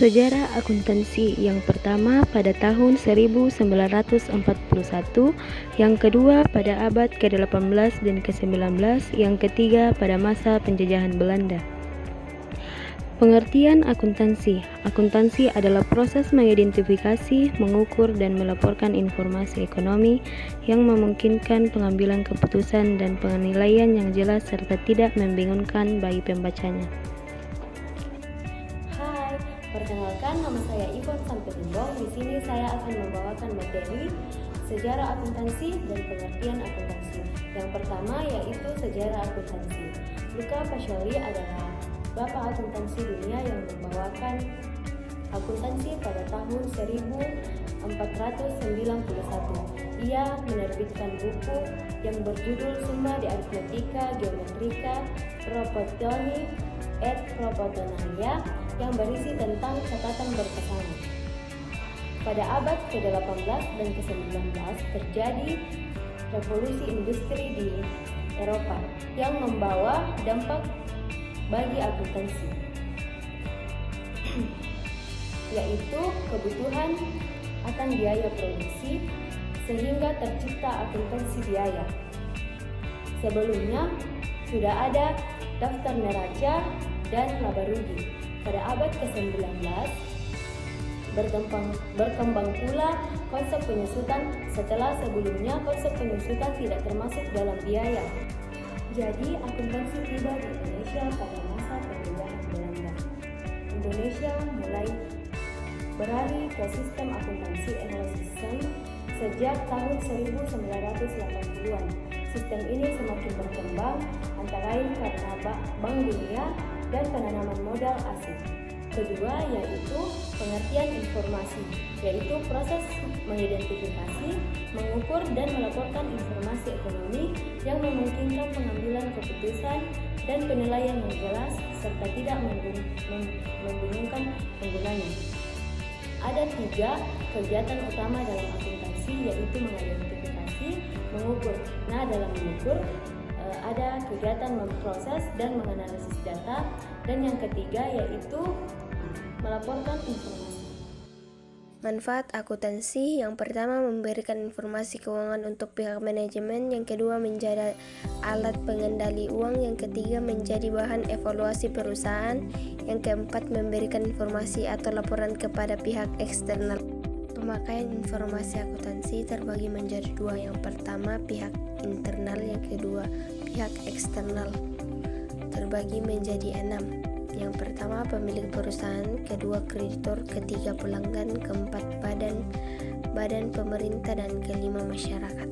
Sejarah akuntansi yang pertama pada tahun 1941, yang kedua pada abad ke-18 dan ke-19, yang ketiga pada masa penjajahan Belanda. Pengertian akuntansi. Akuntansi adalah proses mengidentifikasi, mengukur, dan melaporkan informasi ekonomi yang memungkinkan pengambilan keputusan dan penilaian yang jelas serta tidak membingungkan bagi pembacanya. Hai, perkenalkan nama saya Ivon Sampetimbong. Di sini saya akan membawakan materi sejarah akuntansi dan pengertian akuntansi. Yang pertama yaitu sejarah akuntansi. Luca Pacioli adalah bapak akuntansi dunia yang membawakan akuntansi pada tahun 1491. Ia menerbitkan buku yang berjudul Summa de Arithmetica Geometrica Proportioni et Proportionalia yang berisi tentang catatan berpasangan. Pada abad ke-18 dan ke-19 terjadi revolusi industri di Eropa yang membawa dampak bagi akuntansi, yaitu kebutuhan akan biaya produksi sehingga tercipta akuntansi biaya. Sebelumnya sudah ada daftar neraca dan laba rugi. Pada abad ke-19 berkembang pula konsep penyusutan setelah sebelumnya konsep penyusutan tidak termasuk dalam biaya. Jadi akuntansi tiba di Indonesia pada masa penjajahan Belanda. Indonesia mulai beralih ke sistem akuntansi Anglo-Saxon sejak tahun 1980-an. Sistem ini semakin berkembang antara lain karena Bank Dunia dan penanaman modal asing. Kedua yaitu pengertian informasi, yaitu proses mengidentifikasi, mengukur dan melaporkan informasi ekonomi yang memungkinkan pengambilan keputusan dan penilaian yang jelas serta tidak membingungkan penggunanya. Ada 3 kegiatan utama dalam akuntansi, yaitu mengidentifikasi, mengukur. Nah, dalam mengukur ada kegiatan memproses dan menganalisis data, dan yang ketiga yaitu melaporkan informasi. Manfaat akuntansi yang pertama memberikan informasi keuangan untuk pihak manajemen, yang kedua menjadi alat pengendali uang, yang ketiga menjadi bahan evaluasi perusahaan, yang keempat memberikan informasi atau laporan kepada pihak eksternal. Pemakaian informasi akuntansi terbagi menjadi 2, yang pertama pihak internal, yang kedua pihak eksternal. Terbagi menjadi 6. Yang pertama pemilik perusahaan, kedua kreditor, ketiga pelanggan, keempat badan pemerintah, dan kelima masyarakat.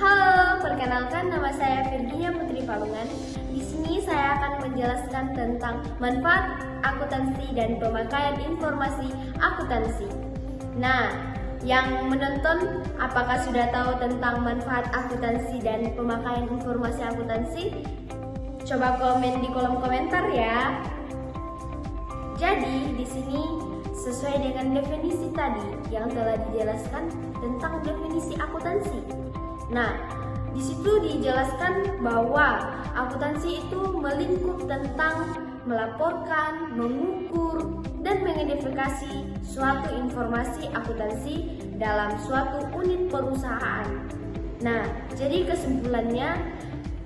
Halo, perkenalkan nama saya Virginia Putri Palungan. Di sini saya akan menjelaskan tentang manfaat akuntansi dan pemakaian informasi akuntansi. Nah, yang menonton apakah sudah tahu tentang manfaat akuntansi dan pemakaian informasi akuntansi? Coba komen di kolom komentar ya. Jadi di sini sesuai dengan definisi tadi yang telah dijelaskan tentang definisi akuntansi. Nah, di situ dijelaskan bahwa akuntansi itu melingkup tentang melaporkan, mengukur, dan mengidentifikasi suatu informasi akuntansi dalam suatu unit perusahaan. Nah, jadi kesimpulannya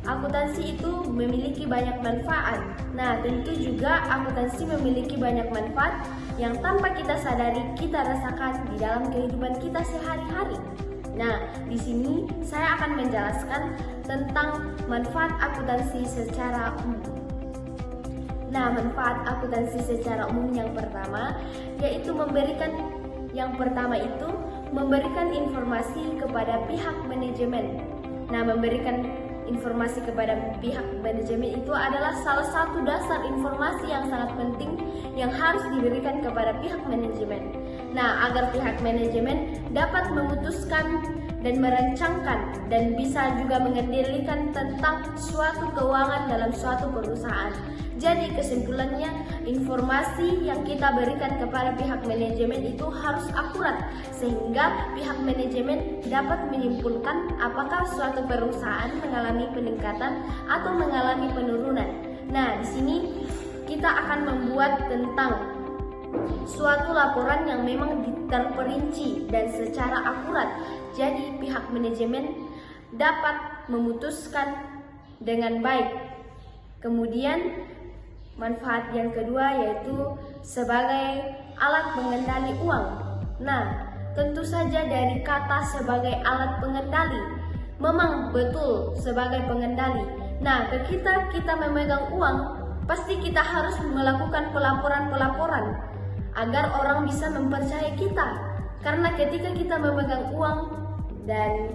akuntansi itu memiliki banyak manfaat. Nah, tentu juga akuntansi memiliki banyak manfaat yang tanpa kita sadari kita rasakan di dalam kehidupan kita sehari-hari. Nah, di sini saya akan menjelaskan tentang manfaat akuntansi secara umum. Nah, manfaat akuntansi secara umum yang pertama yaitu memberikan informasi kepada pihak manajemen. Nah, memberikan informasi kepada pihak manajemen itu adalah salah satu dasar informasi yang sangat penting yang harus diberikan kepada pihak manajemen. Nah, agar pihak manajemen dapat memutuskan dan merancangkan dan bisa juga mengendalikan tentang suatu keuangan dalam suatu perusahaan. Jadi kesimpulannya, informasi yang kita berikan kepada pihak manajemen itu harus akurat sehingga pihak manajemen dapat menyimpulkan apakah suatu perusahaan mengalami peningkatan atau mengalami penurunan. Nah, di sini kita akan membuat tentang suatu laporan yang memang terperinci dan secara akurat. Jadi pihak manajemen dapat memutuskan dengan baik. Kemudian manfaat yang kedua yaitu sebagai alat pengendali uang. Nah, tentu saja dari kata sebagai alat pengendali, memang betul sebagai pengendali. Nah, ketika kita memegang uang, pasti kita harus melakukan pelaporan-pelaporan agar orang bisa mempercayai kita. Karena ketika kita memegang uang dan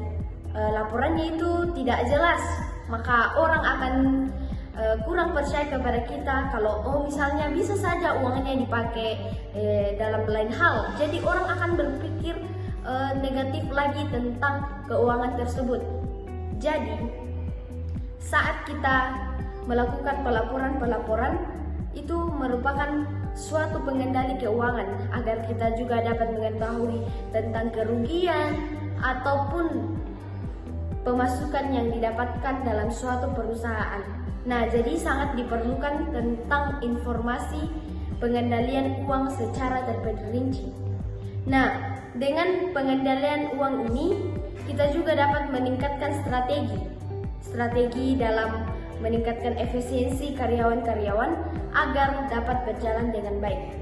laporannya itu tidak jelas, maka orang akan kurang percaya kepada kita. Kalau misalnya bisa saja uangnya dipakai dalam lain hal, jadi orang akan berpikir negatif lagi tentang keuangan tersebut. Jadi saat kita melakukan pelaporan-pelaporan itu merupakan suatu pengendali keuangan agar kita juga dapat mengetahui tentang kerugian ataupun pemasukan yang didapatkan dalam suatu perusahaan. Nah, jadi sangat diperlukan tentang informasi pengendalian uang secara terperinci. Nah, dengan pengendalian uang ini kita juga dapat meningkatkan strategi dalam meningkatkan efisiensi karyawan-karyawan agar dapat berjalan dengan baik.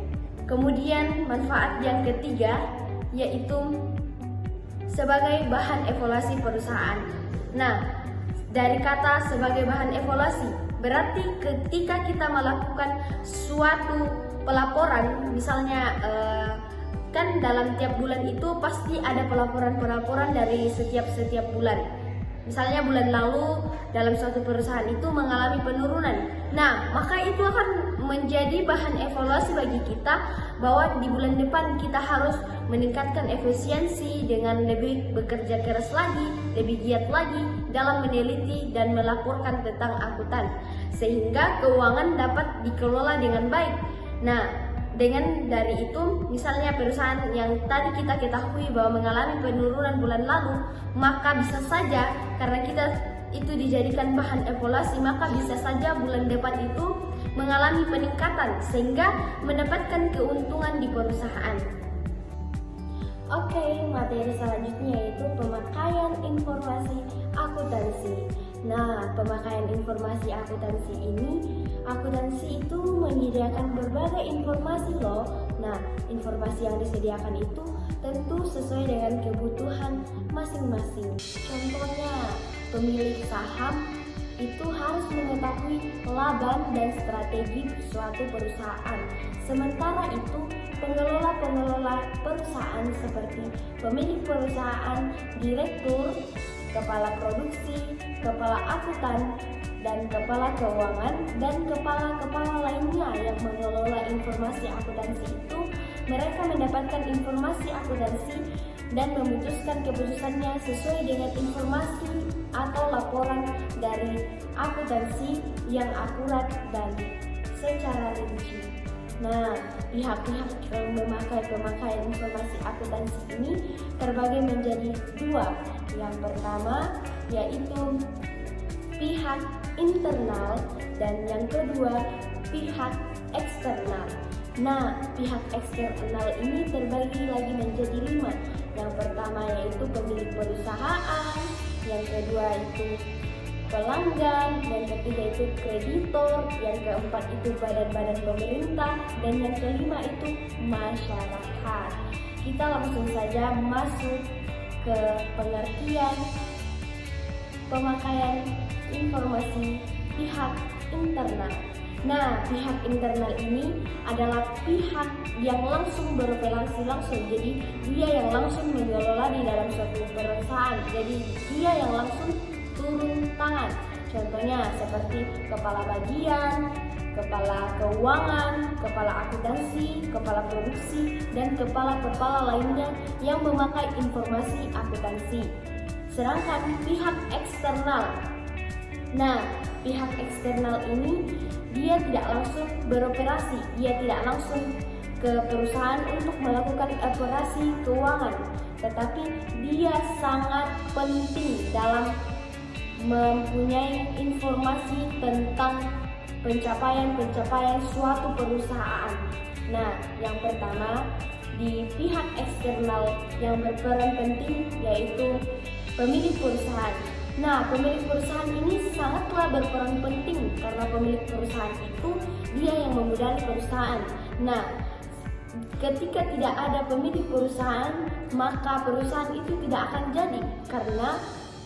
Kemudian manfaat yang ketiga yaitu sebagai bahan evaluasi perusahaan. Nah, dari kata sebagai bahan evaluasi berarti ketika kita melakukan suatu pelaporan, misalnya kan dalam tiap bulan itu pasti ada pelaporan-pelaporan dari setiap bulan. Misalnya bulan lalu dalam suatu perusahaan itu mengalami penurunan. Nah, maka itu akan menjadi bahan evaluasi bagi kita bahwa di bulan depan kita harus meningkatkan efisiensi dengan lebih bekerja keras lagi, lebih giat lagi dalam meneliti dan melaporkan tentang akuntan sehingga keuangan dapat dikelola dengan baik. Nah, dengan dari itu, misalnya perusahaan yang tadi kita ketahui bahwa mengalami penurunan bulan lalu, maka bisa saja karena kita itu dijadikan bahan evaluasi, maka bisa saja bulan depan itu mengalami peningkatan sehingga mendapatkan keuntungan di perusahaan. Oke, materi selanjutnya yaitu pemakaian informasi akuntansi. Nah, pemakaian informasi akuntansi itu menyediakan berbagai informasi loh. Nah, informasi yang disediakan itu tentu sesuai dengan kebutuhan masing-masing. Contohnya, pemilik saham itu harus mengetahui laba dan strategi suatu perusahaan. Sementara itu, pengelola perusahaan seperti pemilik perusahaan, direktur, kepala produksi, kepala akuntan, dan kepala keuangan, dan kepala-kepala lainnya yang mengelola informasi akuntansi itu, mereka mendapatkan informasi akuntansi dan memutuskan keputusannya sesuai dengan informasi atau laporan dari akuntansi yang akurat dan secara rinci. Nah, pihak-pihak yang memakai pemakaian informasi akuntansi ini terbagi menjadi dua. Yang pertama yaitu pihak internal dan yang kedua pihak eksternal. Nah, pihak eksternal ini terbagi lagi menjadi 5. Yang pertama yaitu pemilik perusahaan, yang kedua itu pelanggan, yang ketiga itu kreditor, yang keempat itu badan-badan pemerintah, dan yang kelima itu masyarakat. Kita langsung saja masuk ke pengertian pemakaian informasi pihak internal. Nah, pihak internal ini adalah pihak yang langsung beroperasi langsung. Jadi dia yang langsung mengelola di dalam suatu perusahaan. Jadi dia yang langsung turun tangan. Contohnya seperti kepala bagian, kepala keuangan, kepala akuntansi, kepala produksi, dan kepala-kepala lainnya yang memakai informasi akuntansi. Sedangkan pihak eksternal. Nah, pihak eksternal ini dia tidak langsung beroperasi, dia tidak langsung ke perusahaan untuk melakukan operasi keuangan, tetapi dia sangat penting dalam mempunyai informasi tentang pencapaian suatu perusahaan. Nah, yang pertama, di pihak eksternal yang berperan penting yaitu pemilik perusahaan. Nah, pemilik perusahaan ini sangatlah berperan penting karena pemilik perusahaan itu dia yang memodali perusahaan. Nah, ketika tidak ada pemilik perusahaan, maka perusahaan itu tidak akan jadi karena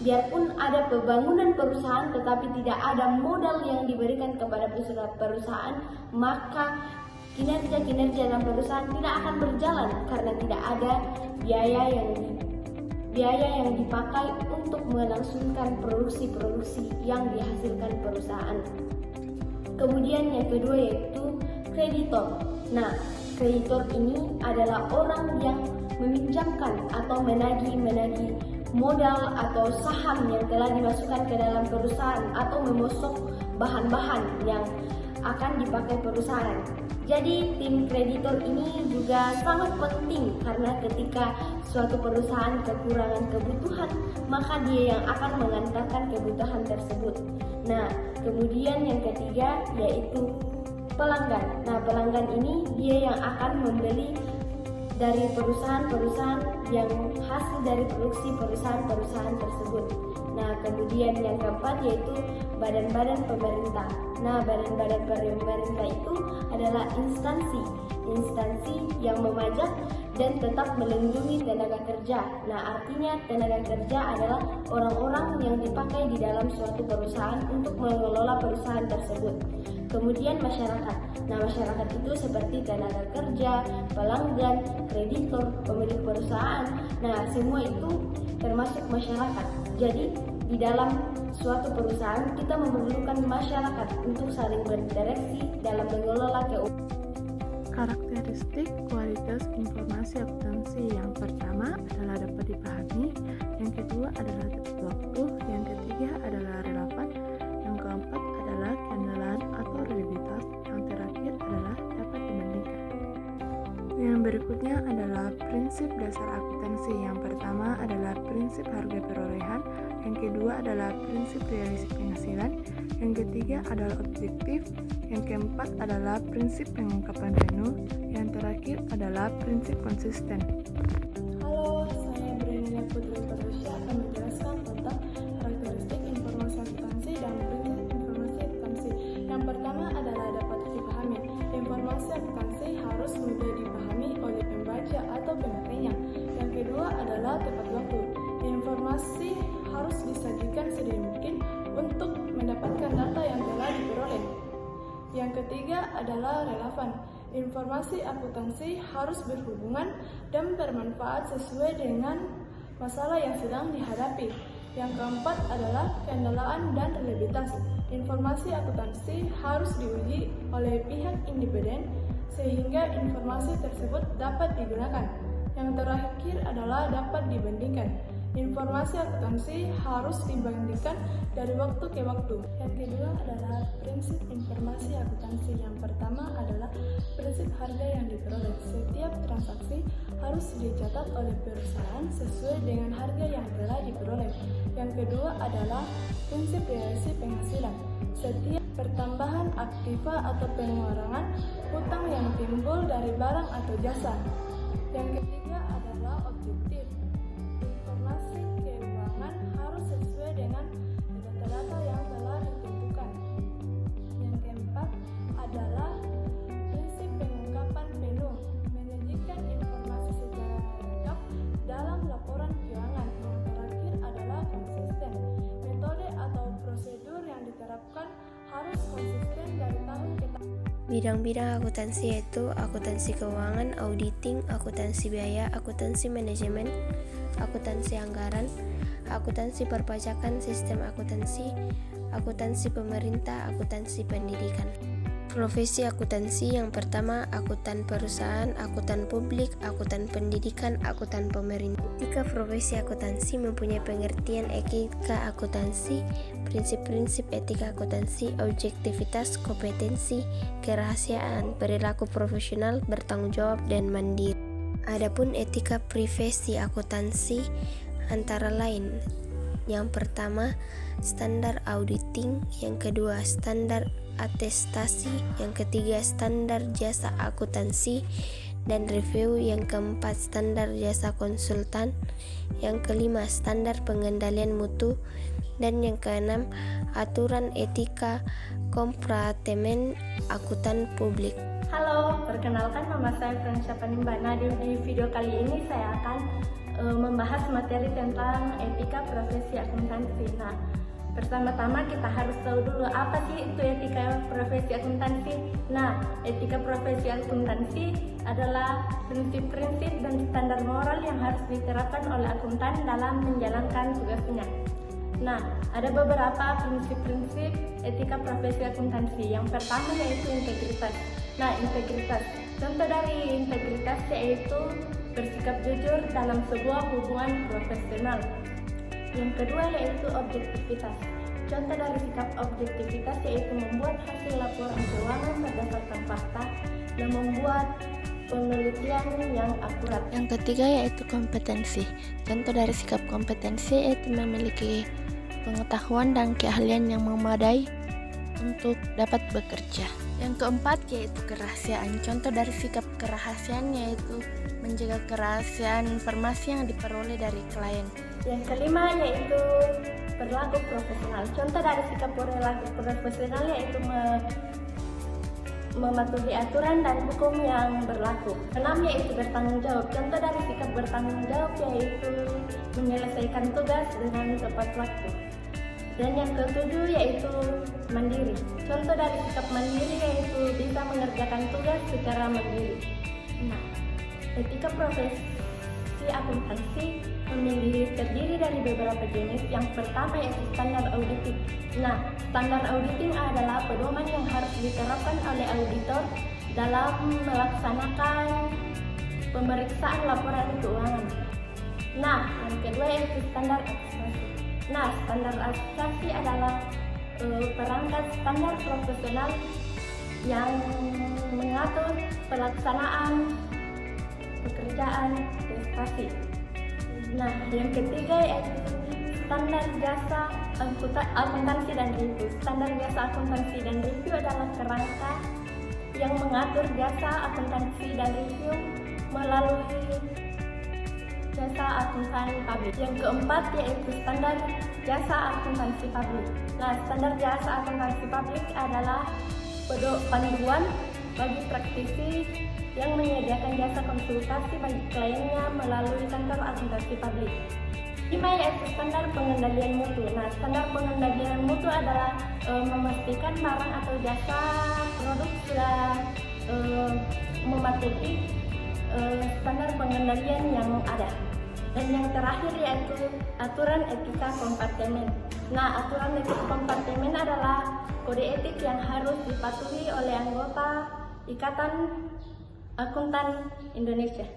biarpun ada pembangunan perusahaan tetapi tidak ada modal yang diberikan kepada perusahaan, maka kinerja dalam perusahaan tidak akan berjalan karena tidak ada biaya yang dipakai untuk melangsungkan produksi yang dihasilkan perusahaan. Kemudian yang kedua yaitu kreditor. Nah, kreditor ini adalah orang yang meminjamkan atau menagih modal atau saham yang telah dimasukkan ke dalam perusahaan atau memosok bahan-bahan yang akan dipakai perusahaan. Jadi tim kreditor ini juga sangat penting karena ketika suatu perusahaan kekurangan kebutuhan, maka dia yang akan mengantarkan kebutuhan tersebut. Nah, kemudian yang ketiga yaitu pelanggan. Nah, pelanggan ini dia yang akan membeli dari perusahaan-perusahaan yang hasil dari produksi perusahaan-perusahaan tersebut. Nah, kemudian yang keempat yaitu badan-badan pemerintah. Nah, badan-badan pemerintah itu adalah instansi yang memajak dan tetap melindungi tenaga kerja. Nah, artinya tenaga kerja adalah orang-orang yang dipakai di dalam suatu perusahaan untuk mengelola perusahaan tersebut. Kemudian masyarakat. Nah, masyarakat itu seperti tenaga kerja, pelanggan, kreditor, pemilik perusahaan. Nah, semua itu termasuk masyarakat. Jadi, di dalam suatu perusahaan kita memerlukan masyarakat untuk saling berinteraksi dalam mengelola keuangan. Karakteristik kualitas informasi akuntansi yang pertama adalah dapat dipahami, yang kedua adalah tepat waktu, yang ketiga adalah relevan, yang keempat adalah keandalan atau reliabilitas, yang terakhir adalah dapat dibandingkan. Yang berikutnya adalah prinsip dasar akuntansi. Yang pertama adalah prinsip harga perolehan, yang kedua adalah prinsip realisasi penghasilan, yang ketiga adalah objektif, yang keempat adalah prinsip pengungkapan penuh, yang terakhir adalah prinsip konsisten. Halo, saya Brenda Putri Perusya akan menjelaskan tentang karakteristik informasi akuntansi dan prinsip informasi akuntansi. Yang pertama adalah dapat dipahami. Informasi akuntansi harus mudah dipahami oleh pembaca atau pemakainya. Yang kedua adalah tepat waktu. Informasi harus disajikan sedini mungkin untuk mendapatkan data yang telah diperoleh. Yang ketiga adalah relevan. Informasi akuntansi harus berhubungan dan bermanfaat sesuai dengan masalah yang sedang dihadapi. Yang keempat adalah keandalan dan reliabilitas. Informasi akuntansi harus diuji oleh pihak independen sehingga informasi tersebut dapat digunakan. Yang terakhir adalah dapat dibandingkan. Informasi akuntansi harus dibandingkan dari waktu ke waktu. Yang kedua adalah prinsip informasi akuntansi. Yang pertama adalah prinsip harga yang diperoleh. Setiap transaksi harus dicatat oleh perusahaan sesuai dengan harga yang telah diperoleh. Yang kedua adalah prinsip realisasi penghasilan. Setiap pertambahan aktiva atau pengurangan hutang yang timbul dari barang atau jasa. Yang ketiga adalah objektif. Informasi keuangan harus sesuai dengan data-data yang telah ditentukan. Yang keempat adalah prinsip pengungkapan penuh, menyajikan informasi secara lengkap dalam laporan keuangan. Yang terakhir adalah konsisten. Metode atau prosedur yang diterapkan harus konsisten dari tahun ke tahun. Bidang-bidang akuntansi yaitu akuntansi keuangan, auditing, akuntansi biaya, akuntansi manajemen, akuntansi anggaran, akuntansi perpajakan, sistem akuntansi pemerintah, akuntansi pendidikan. Profesi akuntansi yang pertama, akuntan perusahaan, akuntan publik, akuntan pendidikan, akuntan pemerintah. Etika profesi akuntansi mempunyai pengertian etika akuntansi, prinsip-prinsip etika akuntansi, objektivitas, kompetensi, kerahasiaan, perilaku profesional, bertanggung jawab, dan mandiri. Adapun etika profesi akuntansi antara lain Yang pertama, standar auditing. Yang kedua, standar atestasi. Yang ketiga, standar jasa akuntansi dan review. Yang keempat, standar jasa konsultan. Yang kelima, standar pengendalian mutu. Dan yang keenam, aturan etika kompartemen akuntan publik. Halo, perkenalkan nama saya Fransya Panimbana. Di video kali ini saya akan membahas materi tentang etika profesi akuntansi. Nah, pertama-tama kita harus tahu dulu apa sih itu etika profesi akuntansi. Nah, etika profesi akuntansi adalah prinsip-prinsip dan standar moral yang harus diterapkan oleh akuntan dalam menjalankan tugasnya. Nah, ada beberapa prinsip-prinsip etika profesi akuntansi. Yang pertama yaitu integritas. Nah, integritas. Contoh dari integritas yaitu bersikap jujur dalam sebuah hubungan profesional. Yang kedua yaitu objektivitas. Contoh dari sikap objektivitas yaitu membuat hasil laporan keuangan berdasarkan fakta dan membuat penelitian yang akurat. Yang ketiga yaitu kompetensi. Contoh dari sikap kompetensi yaitu memiliki pengetahuan dan keahlian yang memadai untuk dapat bekerja. Yang keempat yaitu kerahasiaan. Contoh dari sikap kerahasiaan yaitu menjaga kerahasiaan informasi yang diperoleh dari klien. Yang kelima yaitu perilaku profesional. Contoh dari sikap perilaku profesional yaitu mematuhi aturan dan hukum yang berlaku. Keenam yaitu bertanggung jawab. Contoh dari sikap bertanggung jawab yaitu menyelesaikan tugas dengan tepat waktu. Dan yang ketujuh yaitu mandiri. Contoh dari sikap mandiri yaitu bisa mengerjakan tugas secara mandiri. Nah, etika profesi akuntansi terdiri dari beberapa jenis. Yang pertama yaitu standar auditing. Nah, standar auditing adalah pedoman yang harus diterapkan oleh auditor dalam melaksanakan pemeriksaan laporan keuangan. Nah, yang kedua yaitu standar atestasi. Nah, standar atestasi adalah perangkat standar profesional yang mengatur pelaksanaan pekerjaan prestasi. Nah, yang ketiga yaitu standar jasa akuntansi dan review. Standar jasa akuntansi dan review adalah kerangka yang mengatur jasa akuntansi dan review melalui jasa akuntan publik. Yang keempat yaitu standar jasa akuntansi publik. Nah, standar jasa akuntansi publik adalah panduan bagi praktisi yang menyediakan jasa konsultasi bagi kliennya melalui kantor akuntansi publik. 5 yaitu standar pengendalian mutu. Nah, standar pengendalian mutu adalah memastikan barang atau jasa produk sudah mematuhi standar pengendalian yang ada. Dan yang terakhir yaitu aturan etika kompartemen. Nah, aturan etika kompartemen adalah kode etik yang harus dipatuhi oleh anggota Ikatan Akuntan Indonesia.